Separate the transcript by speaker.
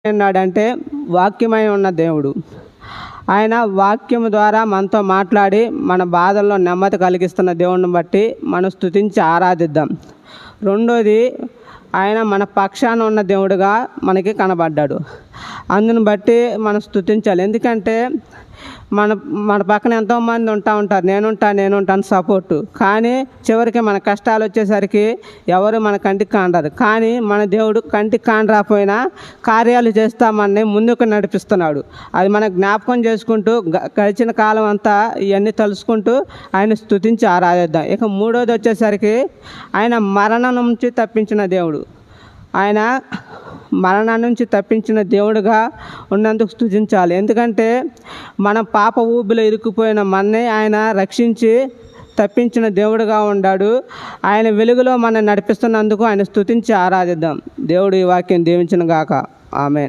Speaker 1: ఉన్నాడంటే వాక్యమై ఉన్న దేవుడు. ఆయన వాక్యం ద్వారా మనతో మాట్లాడి మన బాధల్లో నెమ్మది కలిగిస్తున్న దేవుడిని బట్టి మనం స్తుతించి ఆరాధిద్దాం. రెండోది, ఆయన మన పక్షాన ఉన్న దేవుడుగా మనకి కనబడ్డాడు. అందుని బట్టి మనం స్తుతించాలి. ఎందుకంటే మన పక్కన ఎంతోమంది ఉంటారు, నేనుంటాను సపోర్టు. కానీ చివరికి మన కష్టాలు వచ్చేసరికి ఎవరు మన కంటికి కానరారు. కానీ మన దేవుడు కంటికి కానరాపోయినా కార్యాలు చేస్తా మనని ముందుకు నడిపిస్తున్నాడు. అది మన జ్ఞాపకం చేసుకుంటూ గడిచిన కాలం అంతా ఇవన్నీ తలుసుకుంటూ ఆయన స్తుతించి ఆరాధిద్దాం. ఇక మూడోది వచ్చేసరికి ఆయన మరణం నుంచి తప్పించిన దేవుడు. ఆయన మరణం నుంచి తప్పించిన దేవుడుగా ఉన్నందుకు స్తుతించాలి. ఎందుకంటే మన పాప ఊబిలో ఇరుక్కుపోయిన మనని ఆయన రక్షించి తప్పించిన దేవుడుగా ఉన్నాడు. ఆయన వెలుగులో మనం నడిపిస్తున్నందుకు ఆయన స్తుతించి ఆరాధిద్దాం. దేవుడు ఈ వాక్యం దీవించును గాక. ఆమేన్.